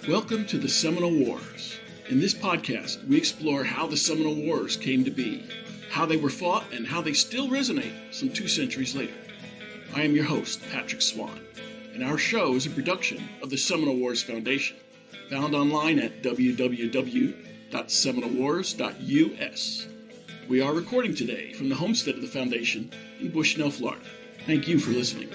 Welcome to the Seminole Wars. In this podcast, we explore how the Seminole Wars came to be, how they were fought, and how they still resonate some 2 centuries later. I am your host, Patrick Swan, and our show is a production of the Seminole Wars Foundation, found online at www.seminolewars.us. We are recording today from the homestead of the Foundation in Bushnell, Florida. Thank you for listening.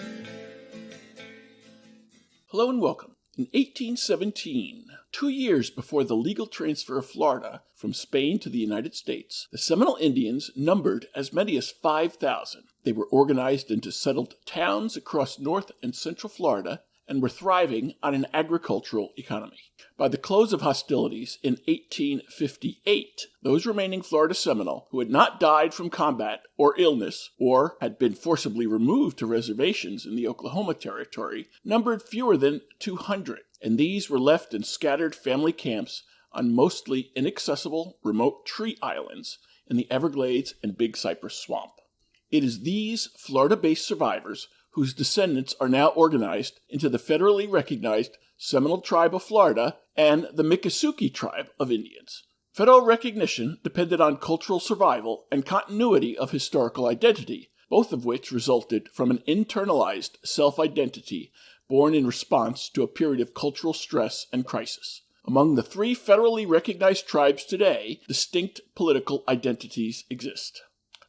Hello and welcome. In 1817, 2 years before the legal transfer of Florida from Spain to the United States, the Seminole Indians numbered as many as 5,000. They were organized into settled towns across North and Central Florida and were thriving on an agricultural economy. By the close of hostilities in 1858, those remaining Florida Seminole who had not died from combat or illness or had been forcibly removed to reservations in the Oklahoma Territory numbered fewer than 200, and these were left in scattered family camps on mostly inaccessible remote tree islands in the Everglades and Big Cypress Swamp. It is these Florida-based survivors whose descendants are now organized into the federally recognized Seminole Tribe of Florida and the Miccosukee Tribe of Indians. Federal recognition depended on cultural survival and continuity of historical identity, both of which resulted from an internalized self-identity born in response to a period of cultural stress and crisis. Among the 3 federally recognized tribes today, distinct political identities exist.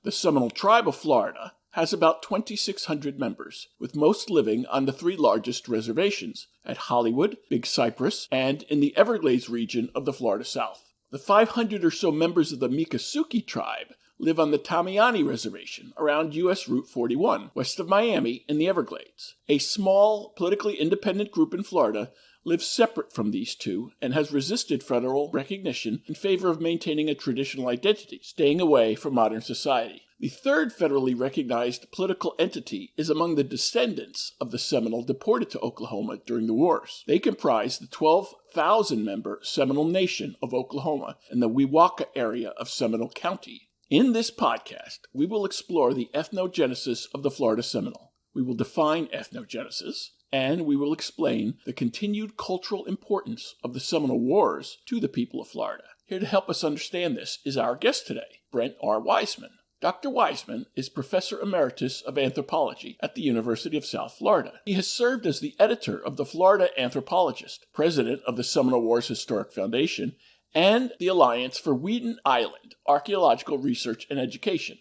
The Seminole Tribe of Florida has about 2,600 members, with most living on the 3 largest reservations, at Hollywood, Big Cypress, and in the Everglades region of the Florida South. The 500 or so members of the Miccosukee tribe live on the Tamiami Reservation around U.S. Route 41, west of Miami in the Everglades. A small, politically independent group in Florida lives separate from these 2 and has resisted federal recognition in favor of maintaining a traditional identity, staying away from modern society. The 3rd federally recognized political entity is among the descendants of the Seminole deported to Oklahoma during the wars. They comprise the 12,000-member Seminole Nation of Oklahoma and the Wewoka area of Seminole County. In this podcast, we will explore the ethnogenesis of the Florida Seminole. We will define ethnogenesis, and we will explain the continued cultural importance of the Seminole Wars to the people of Florida. Here to help us understand this is our guest today, Brent R. Wiseman. Dr. Wiseman is Professor Emeritus of Anthropology at the University of South Florida. He has served as the editor of the Florida Anthropologist, president of the Seminole Wars Historic Foundation, and the Alliance for Weeden Island Archaeological Research and Education,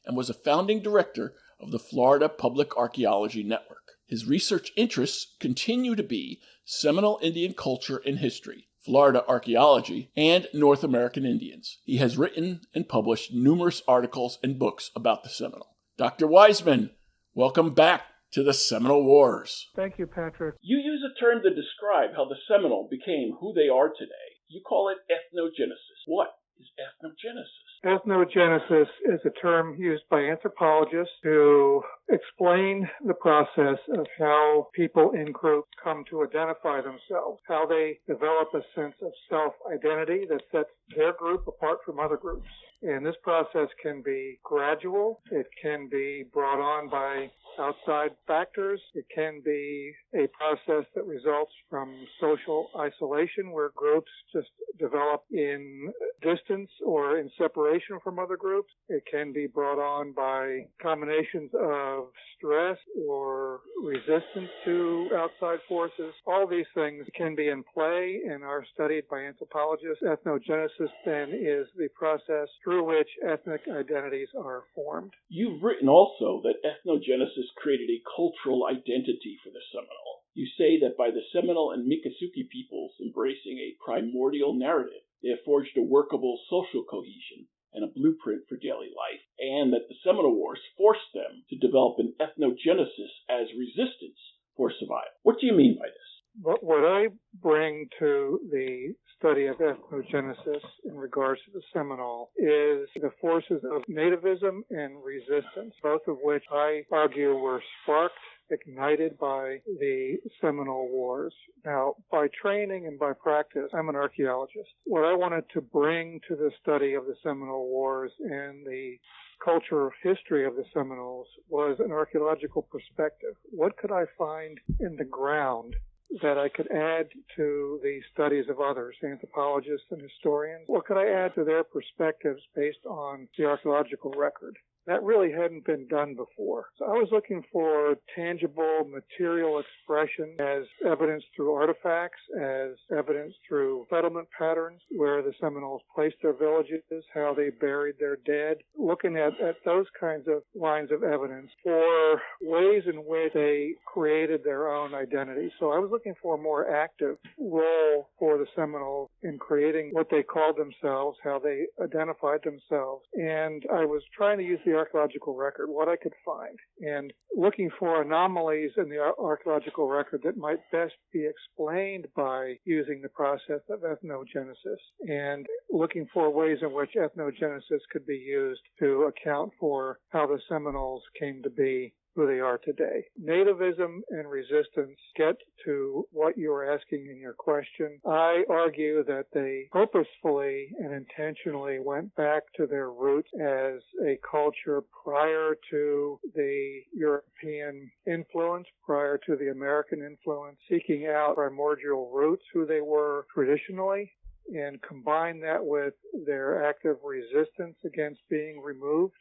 and was a founding director of the Florida Public Archaeology Network. His research interests continue to be Seminole Indian culture and history, Florida archaeology, and North American Indians. He has written and published numerous articles and books about the Seminole. Dr. Wiseman, welcome back to the Seminole Wars. Thank you, Patrick. You use a term to describe how the Seminole became who they are today. You call it ethnogenesis. What is ethnogenesis? Ethnogenesis is a term used by anthropologists to explain the process of how people in groups come to identify themselves, how they develop a sense of self-identity that sets their group apart from other groups. And this process can be gradual. It can be brought on by outside factors. It can be a process that results from social isolation where groups just develop in distance or in separation from other groups. It can be brought on by combinations of stress or resistance to outside forces. All these things can be in play and are studied by anthropologists. Ethnogenesis then is the process through which ethnic identities are formed. You've written also that ethnogenesis created a cultural identity for the Seminole. You say that by the Seminole and Miccosukee peoples embracing a primordial narrative, they have forged a workable social cohesion and a blueprint for daily life, and that the Seminole Wars forced them to develop an ethnogenesis as resistance for survival. What do you mean by this? What I bring to the study of ethnogenesis in regards to the Seminole is the forces of nativism and resistance, both of which I argue were sparked, ignited by the Seminole Wars. Now, by training and by practice, I'm an archaeologist. What I wanted to bring to the study of the Seminole Wars and the cultural history of the Seminoles was an archaeological perspective. What could I find in the ground that I could add to the studies of others, anthropologists and historians? What could I add to their perspectives based on the archaeological record? That really hadn't been done before. So I was looking for tangible material expression as evidence through artifacts, as evidence through settlement patterns, where the Seminoles placed their villages, how they buried their dead, looking at those kinds of lines of evidence for ways in which they created their own identity. So I was looking for a more active role for the Seminoles in creating what they called themselves, how they identified themselves. And I was trying to use the archaeological record, what I could find, and looking for anomalies in the archaeological record that might best be explained by using the process of ethnogenesis, and looking for ways in which ethnogenesis could be used to account for how the Seminoles came to be who they are today. Nativism and resistance get to what you were asking in your question. I argue that they purposefully and intentionally went back to their roots as a culture prior to the European influence, prior to the American influence, seeking out primordial roots, who they were traditionally, and combine that with their active resistance against being removed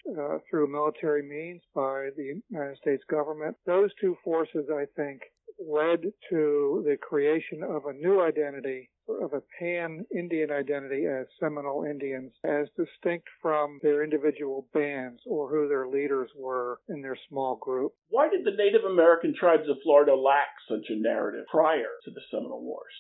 through military means by the United States government. Those two forces, I think, led to the creation of a new identity, of a pan-Indian identity as Seminole Indians, as distinct from their individual bands or who their leaders were in their small group. Why did the Native American tribes of Florida lack such a narrative prior to the Seminole Wars?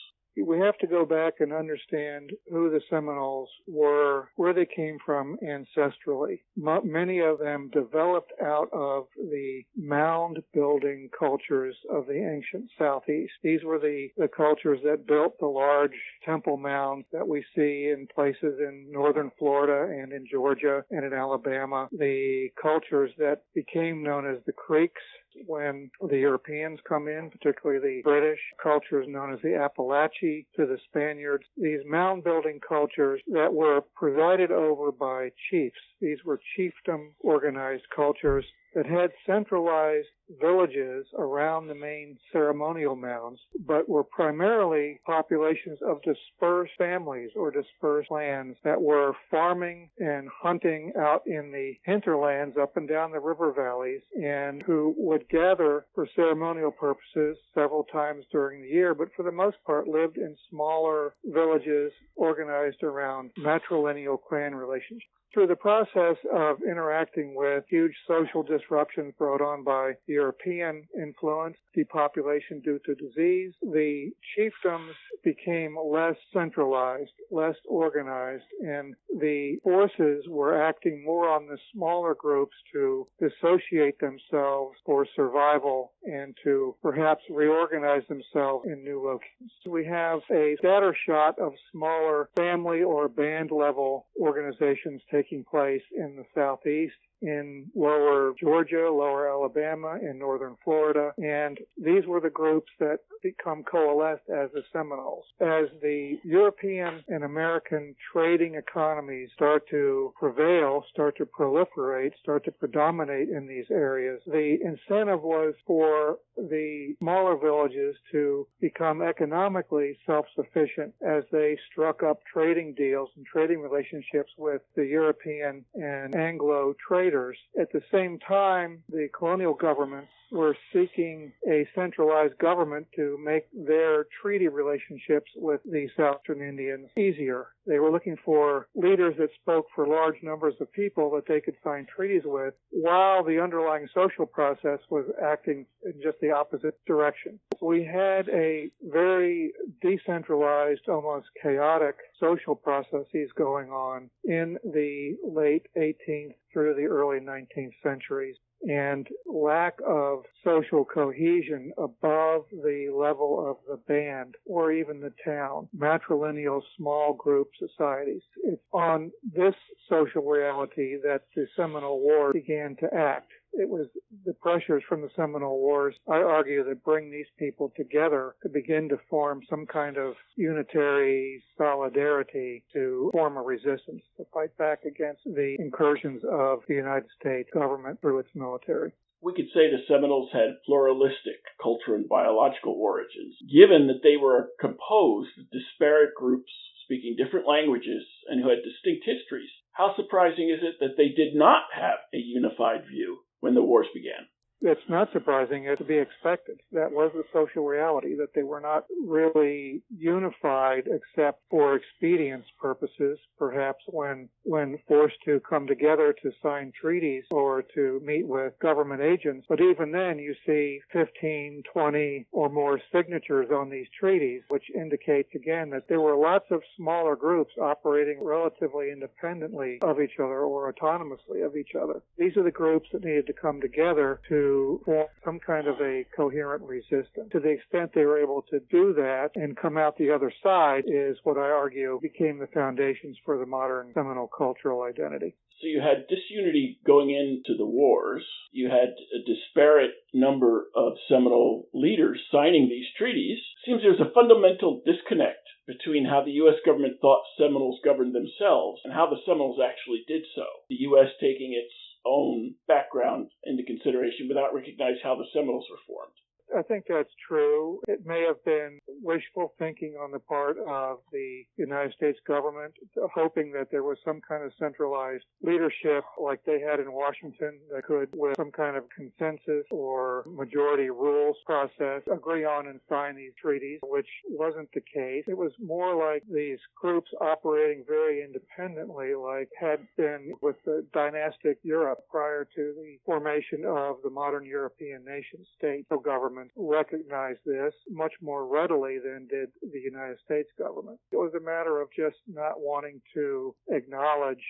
We have to go back and understand who the Seminoles were, where they came from ancestrally. Many of them developed out of the mound-building cultures of the ancient Southeast. These were the cultures that built the large temple mounds that we see in places in northern Florida and in Georgia and in Alabama. The cultures that became known as the Creeks when the Europeans come in, particularly the British, cultures known as the Appalachee to the Spaniards. These mound-building cultures that were presided over by chiefs. These were chiefdom organized cultures that had centralized villages around the main ceremonial mounds, but were primarily populations of dispersed families or dispersed clans that were farming and hunting out in the hinterlands up and down the river valleys, and who would gather for ceremonial purposes several times during the year, but for the most part lived in smaller villages organized around matrilineal clan relationships. Through the process of interacting with huge social disruptions brought on by European influence, depopulation due to disease, the chiefdoms became less centralized, less organized, and the forces were acting more on the smaller groups to dissociate themselves for survival and to perhaps reorganize themselves in new locations. We have a scattershot of smaller family or band level organizations taking place in the Southeast, in lower Georgia, lower Alabama, and northern Florida. And these were the groups that become coalesced as the Seminoles. As the European and American trading economies start to prevail, start to proliferate, start to predominate in these areas, the incentive was for the smaller villages to become economically self-sufficient as they struck up trading deals and trading relationships with the European and Anglo traders. At the same time, the colonial governments were seeking a centralized government to make their treaty relationships with the Southern Indians easier. They were looking for leaders that spoke for large numbers of people that they could sign treaties with, while the underlying social process was acting in just the opposite direction. We had a very decentralized, almost chaotic social processes going on in the late 18th through the early 19th centuries, and lack of social cohesion above the level of the band or even the town, matrilineal small group societies. It's on this social reality that the Seminole War began to act. It was the pressures from the Seminole Wars, I argue, that bring these people together to begin to form some kind of unitary solidarity to form a resistance, to fight back against the incursions of the United States government through its military. We could say the Seminoles had pluralistic cultural and biological origins, given that they were composed of disparate groups speaking different languages and who had distinct histories. How surprising is it that they did not have a unified view when the wars began? It's not surprising. It's to be expected. That was the social reality, that they were not really unified except for expedience purposes, perhaps when forced to come together to sign treaties or to meet with government agents. But even then, you see 15, 20 or more signatures on these treaties, which indicates again that there were lots of smaller groups operating relatively independently of each other or autonomously of each other. These are the groups that needed to come together to form some kind of a coherent resistance. To the extent they were able to do that and come out the other side is what I argue became the foundations for the modern Seminole cultural identity. So you had disunity going into the wars. You had a disparate number of Seminole leaders signing these treaties. It seems there's a fundamental disconnect between how the U.S. government thought Seminoles governed themselves and how the Seminoles actually did so. The U.S. taking its own background into consideration without recognizing how the Seminoles were formed. I think that's true. It may have been wishful thinking on the part of the United States government, hoping that there was some kind of centralized leadership like they had in Washington that could, with some kind of consensus or majority rules process, agree on and sign these treaties, which wasn't the case. It was more like these groups operating very independently, like had been with the dynastic Europe prior to the formation of the modern European nation state. So government recognized this much more readily than did the United States government. It was a matter of just not wanting to acknowledge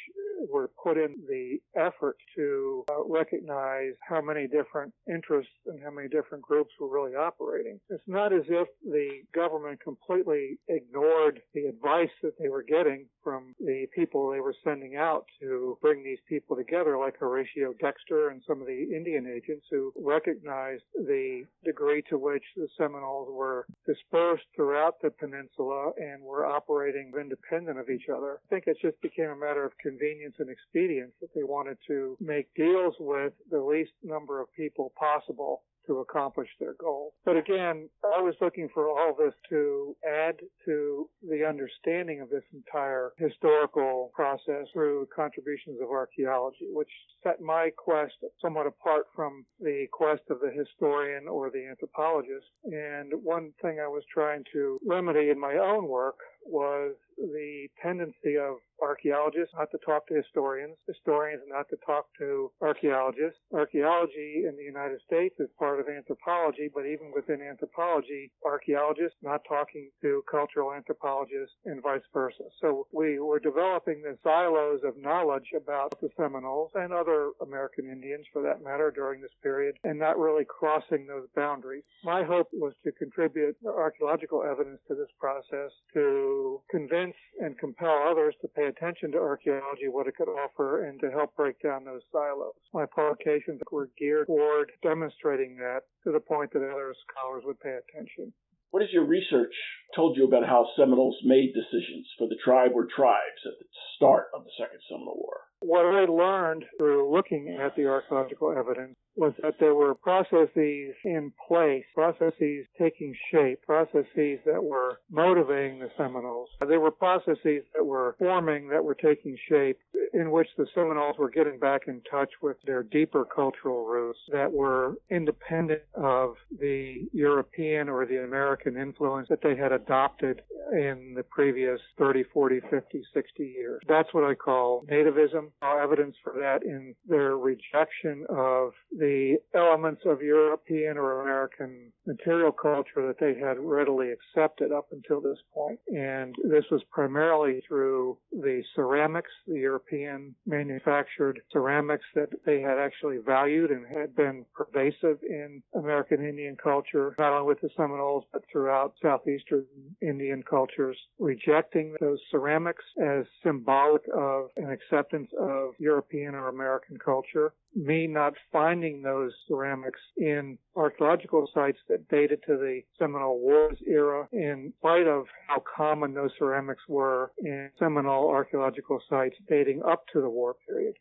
or put in the effort to recognize how many different interests and how many different groups were really operating. It's not as if the government completely ignored the advice that they were getting from the people they were sending out to bring these people together, like Horatio Dexter and some of the Indian agents who recognized the degree to which the Seminoles were dispersed throughout the peninsula and were operating independent of each other. I think it just became a matter of convenience and expedience that they wanted to make deals with the least number of people possible to accomplish their goal. But again, I was looking for all this to add to the understanding of this entire historical process through contributions of archaeology, which set my quest somewhat apart from the quest of the historian or the anthropologist. And one thing I was trying to remedy in my own work was the tendency of archaeologists not to talk to historians, historians not to talk to archaeologists. Archaeology in the United States is part of anthropology, but even within anthropology, archaeologists not talking to cultural anthropologists and vice versa. So we were developing the silos of knowledge about the Seminoles and other American Indians, for that matter, during this period, and not really crossing those boundaries. My hope was to contribute archaeological evidence to this process to convince and compel others to pay attention to archaeology, what it could offer, and to help break down those silos. My publications were geared toward demonstrating that to the point that other scholars would pay attention. What has your research told you about how Seminoles made decisions for the tribe or tribes at the start of the Second Seminole War? What I learned through looking at the archaeological evidence was that there were processes in place, processes taking shape, processes that were motivating the Seminoles. There were processes that were forming, that were taking shape, in which the Seminoles were getting back in touch with their deeper cultural roots that were independent of the European or the American influence that they had adopted in the previous 30, 40, 50, 60 years. That's what I call nativism. Evidence for that in their rejection of the elements of European or American material culture that they had readily accepted up until this point. And this was primarily through the ceramics, the European manufactured ceramics that they had actually valued and had been pervasive in American Indian culture, not only with the Seminoles, but throughout southeastern Indian cultures, rejecting those ceramics as symbolic of an acceptance of European or American culture. Me not finding those ceramics in archaeological sites that dated to the Seminole Wars era, in spite of how common those ceramics were in Seminole archaeological sites dating up to the war period.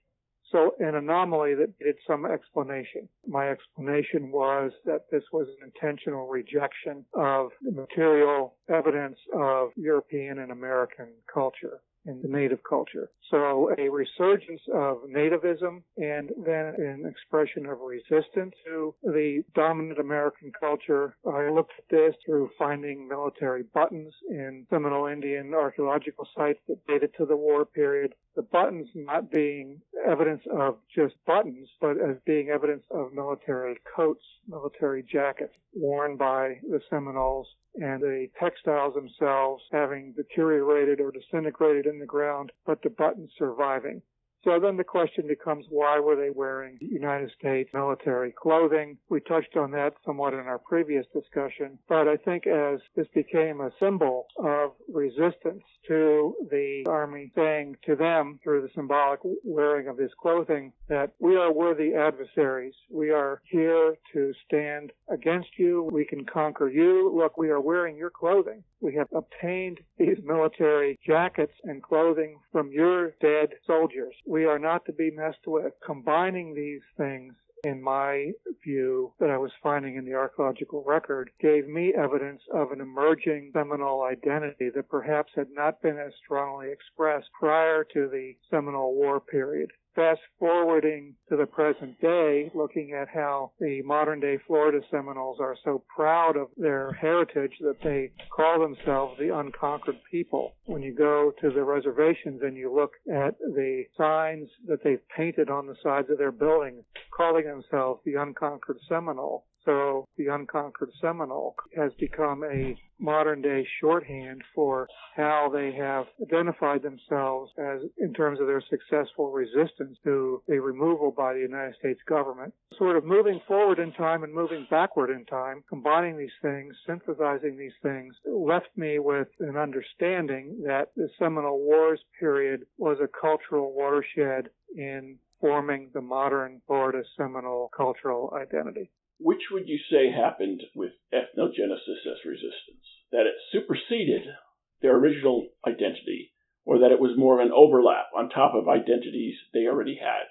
So an anomaly that needed some explanation. My explanation was that this was an intentional rejection of the material evidence of European and American culture and the native culture. So a resurgence of nativism and then an expression of resistance to the dominant American culture. I looked at this through finding military buttons in Seminole Indian archaeological sites that dated to the war period. The buttons not being evidence of just buttons, but as being evidence of military coats, military jackets worn by the Seminoles, and the textiles themselves having deteriorated or disintegrated in the ground, but the buttons surviving. So then the question becomes, why were they wearing United States military clothing? We touched on that somewhat in our previous discussion, but I think as this became a symbol of resistance to the Army saying to them through the symbolic wearing of this clothing that we are worthy adversaries. We are here to stand against you. We can conquer you. Look, we are wearing your clothing. We have obtained these military jackets and clothing from your dead soldiers. We are not to be messed with. Combining these things, in my view, that I was finding in the archaeological record, gave me evidence of an emerging Seminole identity that perhaps had not been as strongly expressed prior to the Seminole War period. Fast forwarding to the present day, looking at how the modern day Florida Seminoles are so proud of their heritage that they call themselves the unconquered people. When you go to the reservations and you look at the signs that they've painted on the sides of their buildings, calling themselves the Unconquered Seminole. So the Unconquered Seminole has become a modern-day shorthand for how they have identified themselves as in terms of their successful resistance to the removal by the United States government. Sort of moving forward in time and moving backward in time, combining these things, synthesizing these things, left me with an understanding that the Seminole Wars period was a cultural watershed in forming the modern Florida Seminole cultural identity. Which would you say happened with ethnogenesis as resistance? That it superseded their original identity, or that it was more of an overlap on top of identities they already had?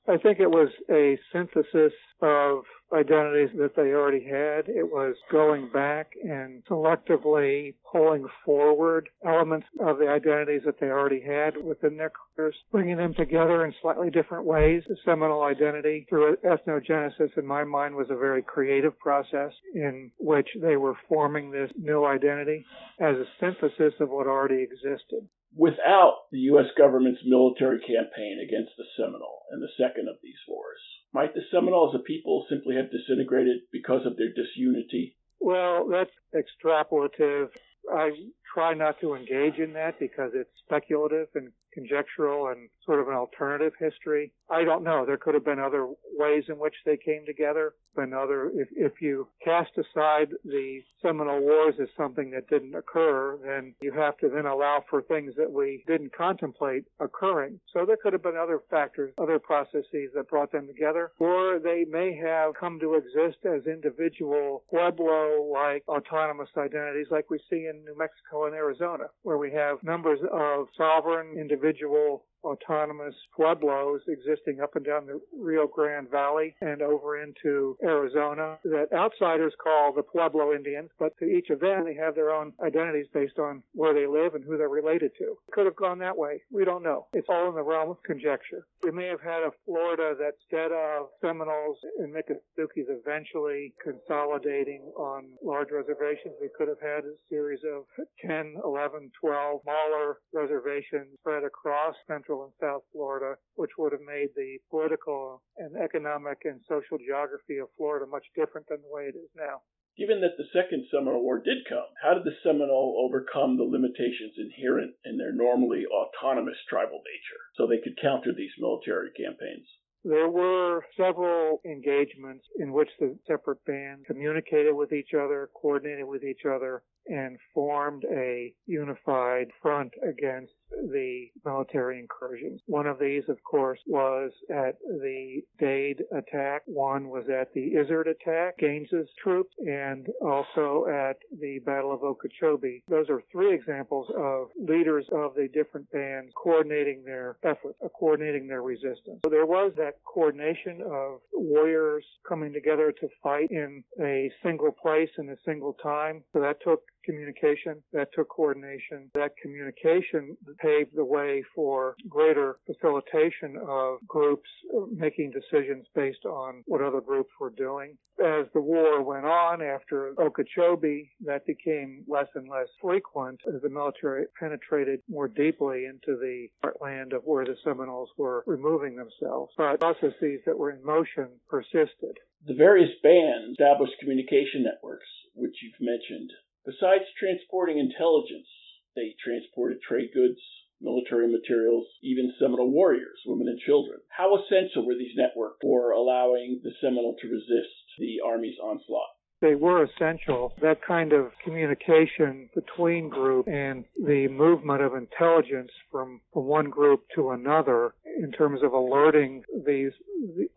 I think it was a synthesis of identities that they already had. It was going back and selectively pulling forward elements of the identities that they already had within their cultures, bringing them together in slightly different ways. The Seminole identity through ethnogenesis, in my mind, was a very creative process in which they were forming this new identity as a synthesis of what already existed. Without the U.S. government's military campaign against the Seminole and the second of these wars, might the Seminole as a people simply have disintegrated because of their disunity? Well, that's extrapolative. I try not to engage in that because it's speculative and conjectural and sort of an alternative history. I don't know. There could have been other ways in which they came together. If you cast aside the Seminole Wars as something that didn't occur, then you have to then allow for things that we didn't contemplate occurring. So there could have been other factors, other processes that brought them together, or they may have come to exist as individual Pueblo-like autonomous identities like we see in New Mexico and Arizona, where we have numbers of sovereign individual autonomous pueblos existing up and down the Rio Grande Valley and over into Arizona that outsiders call the Pueblo Indians, but to each of them they have their own identities based on where they live and who they're related to. It could have gone that way. We don't know. It's all in the realm of conjecture. We may have had a Florida that instead of Seminoles and Miccosukes eventually consolidating on large reservations, we could have had a series of 10, 11, 12 smaller reservations spread across Central and South Florida, which would have made the political and economic and social geography of Florida much different than the way it is now. Given that the Second Seminole War did come, how did the Seminole overcome the limitations inherent in their normally autonomous tribal nature so they could counter these military campaigns? There were several engagements in which the separate bands communicated with each other, coordinated with each other, and formed formed a unified front against the military incursions. One of these, of course, was at the Dade attack. One was at the Izard attack, Gaines's troops, and also at the Battle of Okeechobee. Those are three examples of leaders of the different bands coordinating their efforts, coordinating their resistance. So there was that coordination of warriors coming together to fight in a single place in a single time. So that took communication, that took coordination. That communication paved the way for greater facilitation of groups making decisions based on what other groups were doing. As the war went on after Okeechobee, that became less and less frequent as the military penetrated more deeply into the heartland of where the Seminoles were removing themselves. But processes that were in motion persisted. The various bands established communication networks, which you've mentioned. Besides transporting intelligence, they transported trade goods, military materials, even Seminole warriors, women and children. How essential were these networks for allowing the Seminole to resist the Army's onslaught? They were essential. That kind of communication between groups and the movement of intelligence from one group to another in terms of alerting the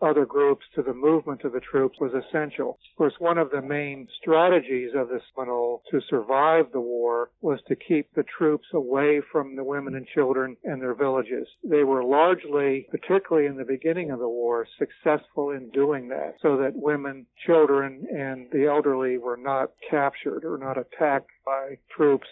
other groups to the movement of the troops was essential. Of course, one of the main strategies of the Seminole to survive the war was to keep the troops away from the women and children and their villages. They were largely, particularly in the beginning of the war, successful in doing that so that women, children, and the elderly were not captured or not attacked by troops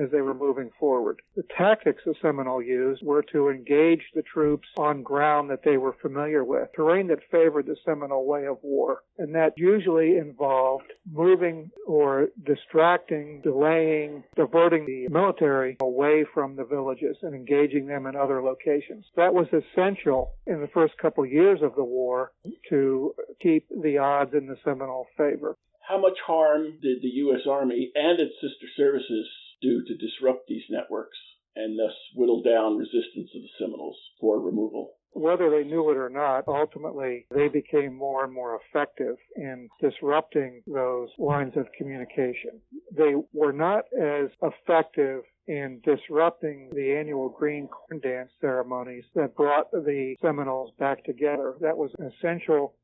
as they were moving forward. The tactics the Seminole used were to engage the troops on ground that they were familiar with, terrain that favored the Seminole way of war, and that usually involved moving or distracting, delaying, diverting the military away from the villages and engaging them in other locations. That was essential in the first couple years of the war to keep the odds in the Seminole favor. How much harm did the U.S. Army and its sister services do to disrupt these networks and thus whittle down resistance of the Seminoles for removal? Whether they knew it or not, ultimately they became more and more effective in disrupting those lines of communication. They were not as effective in disrupting the annual Green Corn Dance ceremonies that brought the Seminoles back together. That was an essential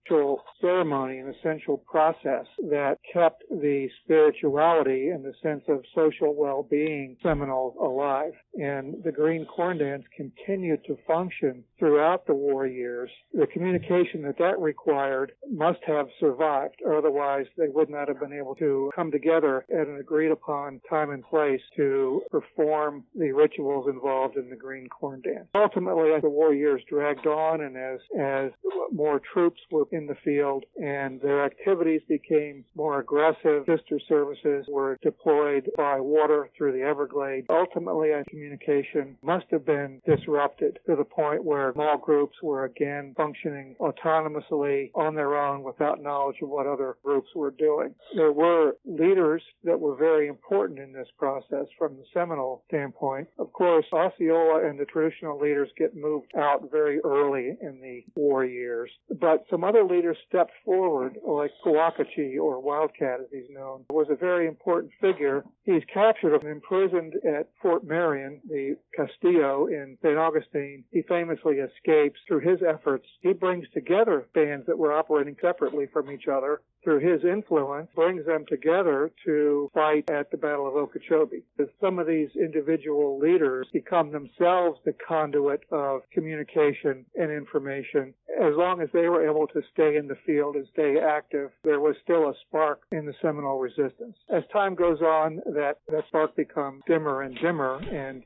ceremony, an essential process that kept the spirituality and the sense of social well-being Seminoles alive. And the Green Corn Dance continued to function throughout the war years. The communication that required must have survived, or otherwise they would not have been able to come together at an agreed-upon time and place to perform the rituals involved in the Green Corn Dance. Ultimately, as the war years dragged on and as more troops were in the field and their activities became more aggressive, sister services were deployed by water through the Everglades. Ultimately, communication must have been disrupted to the point where small groups were again functioning autonomously on their own without knowledge of what other groups were doing. There were leaders that were very important in this process from the Seminole standpoint. Of course, Osceola and the traditional leaders get moved out very early in the war years, but some other leaders stepped forward, like Coacachee, or Wildcat as he's known, was a very important figure. He's captured and imprisoned at Fort Marion, the Castillo in St. Augustine. He famously escapes. Through his efforts, he brings together bands that were operating separately from each other. Through his influence, brings them together to fight at the Battle of Okeechobee. As some of these individual leaders become themselves the conduit of communication and information. As long as they were able to stay in the field and stay active, there was still a spark in the Seminole resistance. As time goes on, that spark becomes dimmer and dimmer, and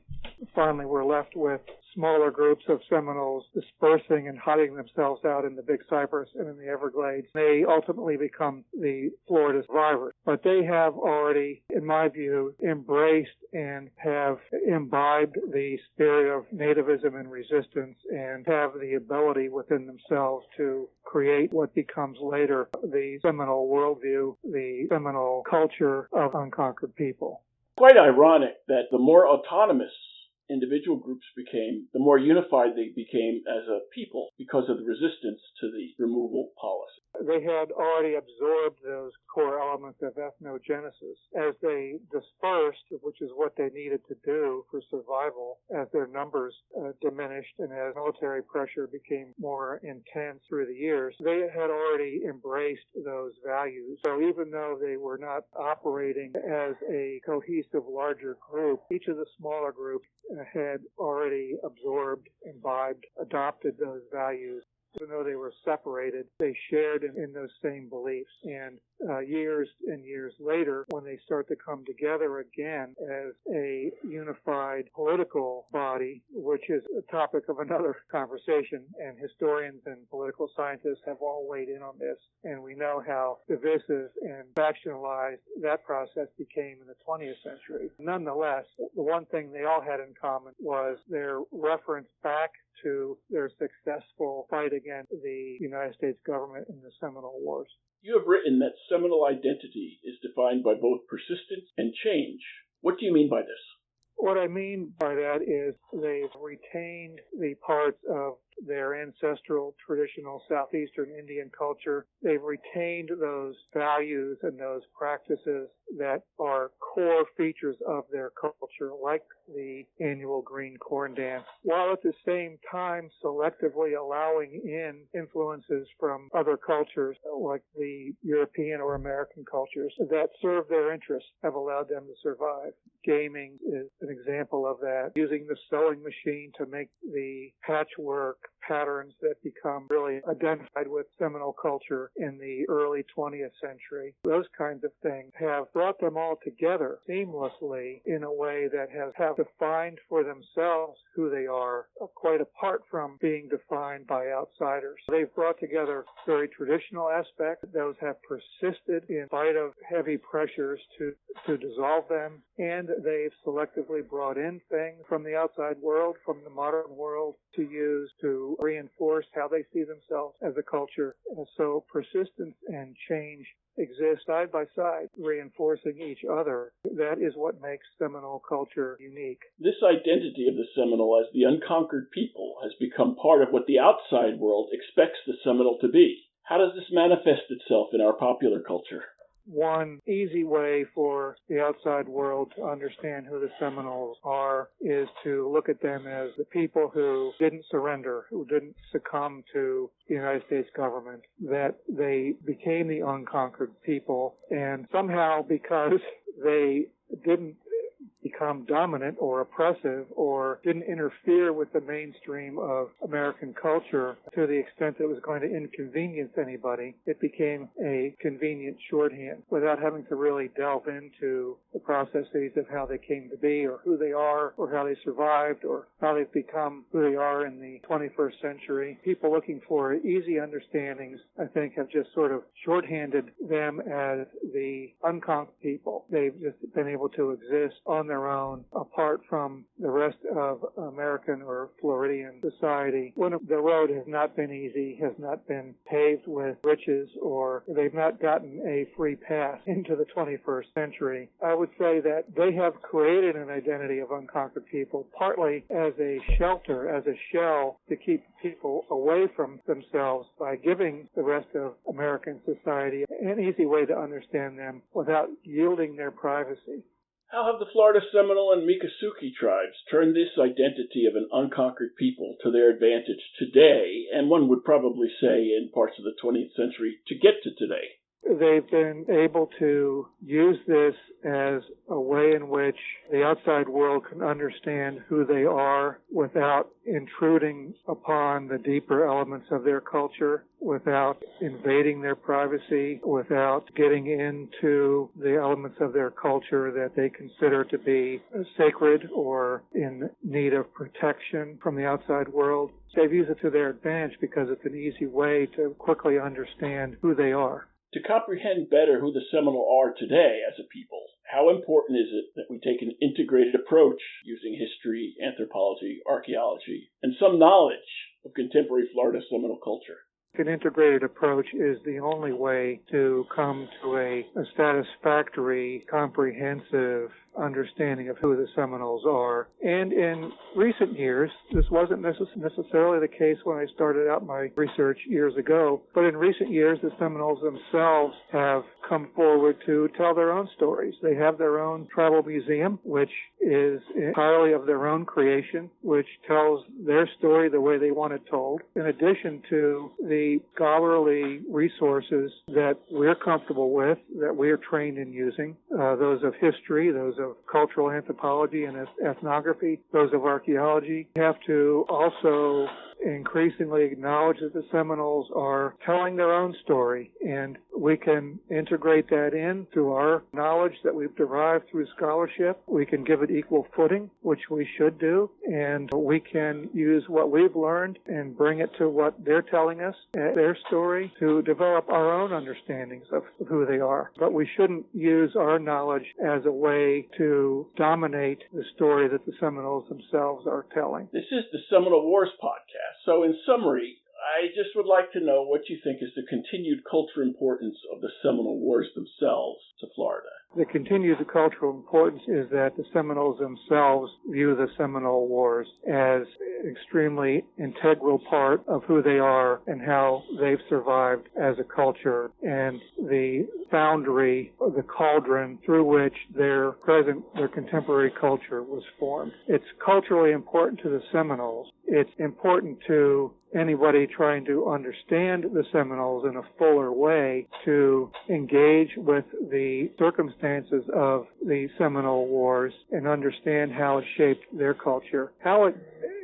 finally we're left with smaller groups of Seminoles dispersing and hiding themselves out in the Big Cypress and in the Everglades. They ultimately become the Florida survivors. But they have already, in my view, embraced and have imbibed the spirit of nativism and resistance and have the ability within themselves to create what becomes later the Seminole worldview, the Seminole culture of unconquered people. Quite ironic that the more autonomous individual groups became, the more unified they became as a people because of the resistance to the removal policy. They had already absorbed those core elements of ethnogenesis. As they dispersed, which is what they needed to do for survival, as their numbers diminished and as military pressure became more intense through the years, they had already embraced those values. So even though they were not operating as a cohesive larger group, each of the smaller groups had already absorbed, imbibed, adopted those values. Even though they were separated, they shared in those same beliefs. And years and years later, when they start to come together again as a unified political body, which is a topic of another conversation, and historians and political scientists have all weighed in on this, and we know how divisive and factionalized that process became in the 20th century. Nonetheless, the one thing they all had in common was their reference back to their successful fight against the United States government in the Seminole Wars. You have written that Seminole identity is defined by both persistence and change. What do you mean by this? What I mean by that is they've retained the parts of their ancestral traditional southeastern Indian culture. They've retained those values and those practices that are core features of their culture, like the annual green corn dance, while at the same time selectively allowing in influences from other cultures, like the European or American cultures, that serve their interests, have allowed them to survive. Gaming is an example of that, using the sewing machine to make the patchwork patterns that become really identified with Seminole culture in the early 20th century. Those kinds of things have brought them all together seamlessly in a way that have defined for themselves who they are, quite apart from being defined by outsiders. They've brought together very traditional aspects. Those have persisted in spite of heavy pressures to dissolve them, and they've selectively brought in things from the outside world, from the modern world, to use to reinforce how they see themselves as a culture. And so persistence and change exist side by side, reinforcing each other. That is what makes Seminole culture unique. This identity of the Seminole as the unconquered people has become part of what the outside world expects the Seminole to be. How does this manifest itself in our popular culture? One easy way for the outside world to understand who the Seminoles are is to look at them as the people who didn't surrender, who didn't succumb to the United States government, that they became the unconquered people, and somehow because they didn't become dominant or oppressive or didn't interfere with the mainstream of American culture to the extent that it was going to inconvenience anybody, it became a convenient shorthand without having to really delve into the processes of how they came to be or who they are or how they survived or how they've become who they are in the 21st century. People looking for easy understandings, I think, have just sort of shorthanded them as the unconquered people. They've just been able to exist on their own, apart from the rest of American or Floridian society. When the road has not been easy, has not been paved with riches, or they've not gotten a free pass into the 21st century, I would say that they have created an identity of unconquered people, partly as a shelter, as a shell to keep people away from themselves by giving the rest of American society an easy way to understand them without yielding their privacy. How have the Florida Seminole and Miccosukee tribes turned this identity of an unconquered people to their advantage today, and one would probably say in parts of the 20th century, to get to today? They've been able to use this as a way in which the outside world can understand who they are without intruding upon the deeper elements of their culture, without invading their privacy, without getting into the elements of their culture that they consider to be sacred or in need of protection from the outside world. They've used it to their advantage because it's an easy way to quickly understand who they are. To comprehend better who the Seminole are today as a people, how important is it that we take an integrated approach using history, anthropology, archaeology, and some knowledge of contemporary Florida Seminole culture? An integrated approach is the only way to come to a satisfactory, comprehensive understanding of who the Seminoles are. And in recent years, this wasn't necessarily the case when I started out my research years ago, but in recent years, the Seminoles themselves have come forward to tell their own stories. They have their own tribal museum, which is entirely of their own creation, which tells their story the way they want it told, in addition to the scholarly resources that we're comfortable with, that we're trained in using, those of history, those of cultural anthropology and ethnography, those of archaeology. We have to also increasingly acknowledge that the Seminoles are telling their own story, and we can integrate that in through our knowledge that we've derived through scholarship. We can give it equal footing, which we should do, and we can use what we've learned and bring it to what they're telling us, their story, to develop our own understandings of who they are. But we shouldn't use our knowledge as a way to dominate the story that the Seminoles themselves are telling. This is the Seminole Wars podcast. So in summary, I just would like to know what you think is the continued cultural importance of the Seminole Wars themselves to Florida. The continued cultural importance is that the Seminoles themselves view the Seminole Wars as an extremely integral part of who they are and how they've survived as a culture, and the foundry, the cauldron through which their contemporary culture was formed. It's culturally important to the Seminoles. It's important to anybody trying to understand the Seminoles in a fuller way to engage with the circumstances of the Seminole Wars and understand how it shaped their culture, how it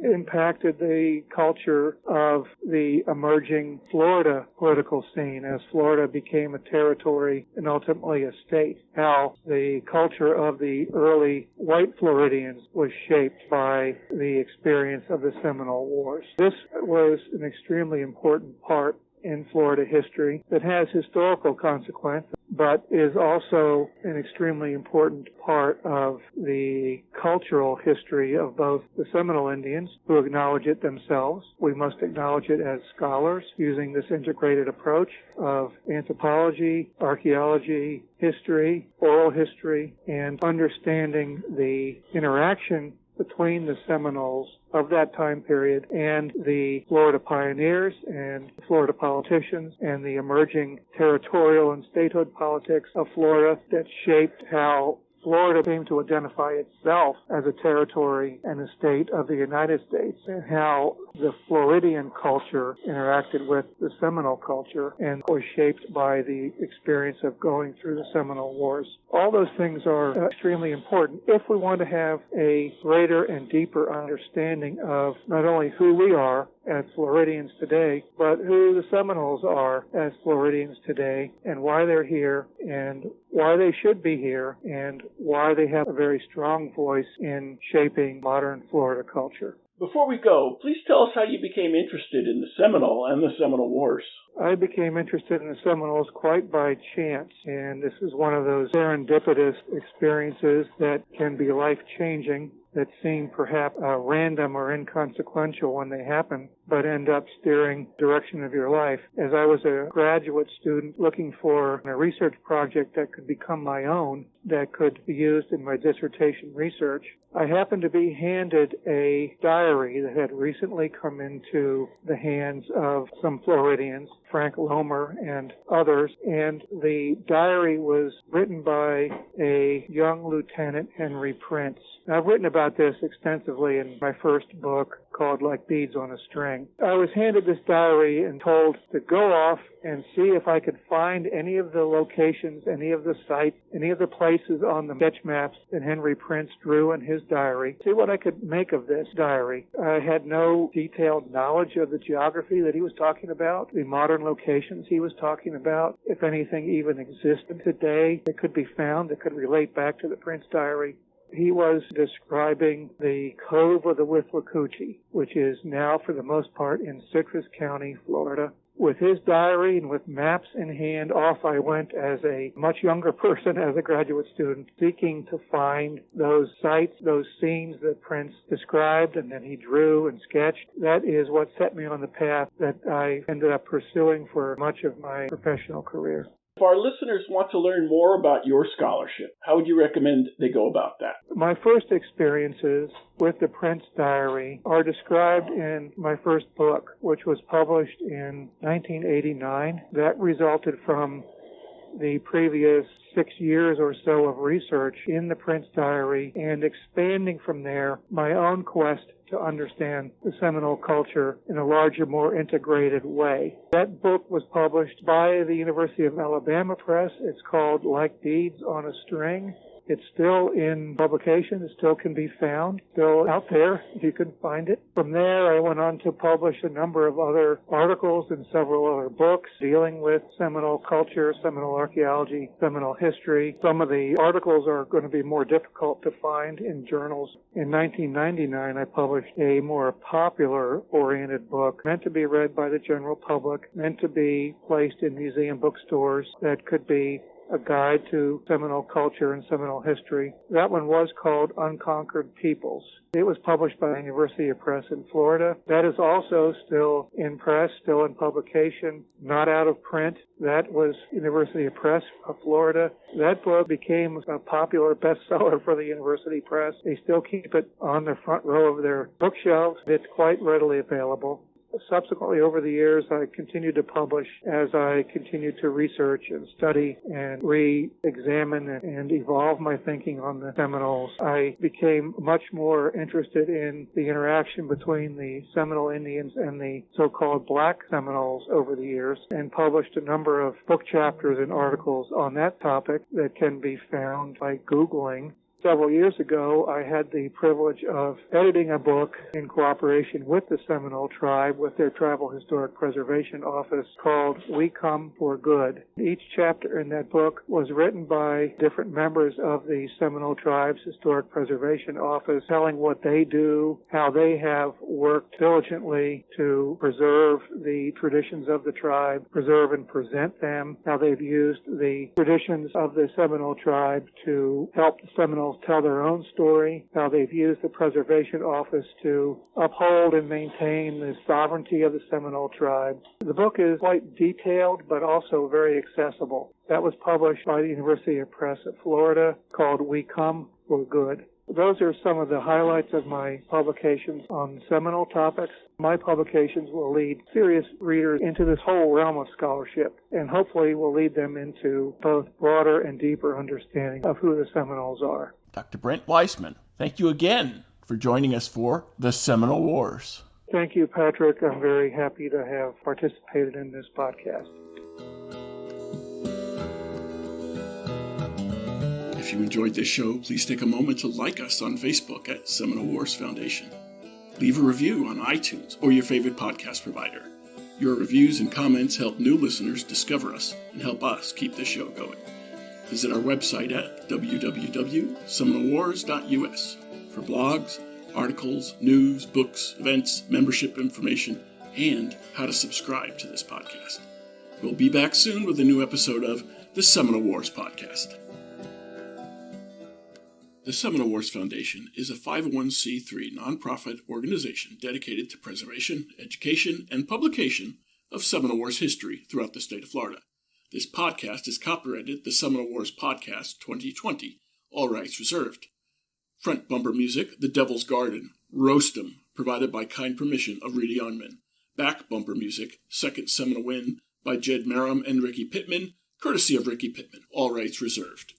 impacted the culture of the emerging Florida political scene as Florida became a territory and ultimately a state, how the culture of the early white Floridians was shaped by the experience of the Seminole Wars. This was an extremely important part in Florida history that has historical consequence, but is also an extremely important part of the cultural history of both the Seminole Indians, who acknowledge it themselves. We must acknowledge it as scholars using this integrated approach of anthropology, archaeology, history, oral history, and understanding the interaction between the Seminoles of that time period and the Florida pioneers and Florida politicians and the emerging territorial and statehood politics of Florida that shaped how Florida came to identify itself as a territory and a state of the United States, and how the Floridian culture interacted with the Seminole culture and was shaped by the experience of going through the Seminole Wars. All those things are extremely important if we want to have a greater and deeper understanding of not only who we are as Floridians today, but who the Seminoles are as Floridians today, and why they're here, and why they should be here, and why they have a very strong voice in shaping modern Florida culture. Before we go, please tell us how you became interested in the Seminole and the Seminole Wars. I became interested in the Seminoles quite by chance, and this is one of those serendipitous experiences that can be life-changing, that seem perhaps random or inconsequential when they happen, but end up steering the direction of your life. As I was a graduate student looking for a research project that could become my own, that could be used in my dissertation research, I happened to be handed a diary that had recently come into the hands of some Floridians, Frank Lomer and others, and the diary was written by a young Lieutenant Henry Prince. Now, I've written about this extensively in my first book called Like Beads on a String. I was handed this diary and told to go off and see if I could find any of the locations, any of the sites, any of the places on the sketch maps that Henry Prince drew in his diary, see what I could make of this diary. I had no detailed knowledge of the geography that he was talking about, the modern locations he was talking about, if anything even existed today that could be found that could relate back to the Prince diary. He was describing the Cove of the Withlacoochee, which is now for the most part in Citrus County, Florida. With his diary and with maps in hand, off I went as a much younger person, as a graduate student, seeking to find those sites, those scenes that Prince described and that he drew and sketched. That is what set me on the path that I ended up pursuing for much of my professional career. If our listeners want to learn more about your scholarship, how would you recommend they go about that? My first experiences with the Prince Diary are described in my first book, which was published in 1989. That resulted from the previous 6 years or so of research in the Prince Diary and expanding from there my own quest to understand the Seminole culture in a larger, more integrated way. That book was published by the University of Alabama Press. It's called Like Beads on a String. It's still in publication. It still can be found, still out there if you can find it. From there, I went on to publish a number of other articles and several other books dealing with Seminole culture, Seminole archaeology, Seminole history. Some of the articles are going to be more difficult to find in journals. In 1999, I published a more popular-oriented book meant to be read by the general public, meant to be placed in museum bookstores that could be a guide to Seminole culture and Seminole history. That one was called Unconquered Peoples. It was published by the University of Press in Florida. That is also still in press, still in publication, not out of print. That was University of Press of Florida. That book became a popular bestseller for the University Press. They still keep it on the front row of their bookshelves. It's quite readily available. Subsequently, over the years, I continued to publish as I continued to research and study and re-examine and evolve my thinking on the Seminoles. I became much more interested in the interaction between the Seminole Indians and the so-called Black Seminoles over the years and published a number of book chapters and articles on that topic that can be found by Googling. Several years ago, I had the privilege of editing a book in cooperation with the Seminole tribe, with their Tribal Historic Preservation Office, called We Come for Good. Each chapter in that book was written by different members of the Seminole tribe's Historic Preservation Office, telling what they do, how they have worked diligently to preserve the traditions of the tribe, preserve and present them, how they've used the traditions of the Seminole tribe to help the Seminoles tell their own story, how they've used the Preservation Office to uphold and maintain the sovereignty of the Seminole tribe. The book is quite detailed, but also very accessible. That was published by the University of Press of Florida, called We Come for Good. Those are some of the highlights of my publications on Seminole topics. My publications will lead serious readers into this whole realm of scholarship, and hopefully will lead them into both broader and deeper understanding of who the Seminoles are. Dr. Brent Weissman, thank you again for joining us for the Seminole Wars. Thank you, Patrick. I'm very happy to have participated in this podcast. If you enjoyed this show, please take a moment to like us on Facebook at Seminole Wars Foundation. Leave a review on iTunes or your favorite podcast provider. Your reviews and comments help new listeners discover us and help us keep the show going. Visit our website at www.seminolewars.us for blogs, articles, news, books, events, membership information, and how to subscribe to this podcast. We'll be back soon with a new episode of the Seminole Wars Podcast. The Seminole Wars Foundation is a 501c3 nonprofit organization dedicated to preservation, education, and publication of Seminole Wars history throughout the state of Florida. This podcast is copyrighted the Seminole Wars Podcast 2020, all rights reserved. Front bumper music, The Devil's Garden, Roast 'em, provided by kind permission of Reedy Unman. Back bumper music, Second Seminole Win, by Jed Merrim and Ricky Pittman, courtesy of Ricky Pittman, all rights reserved.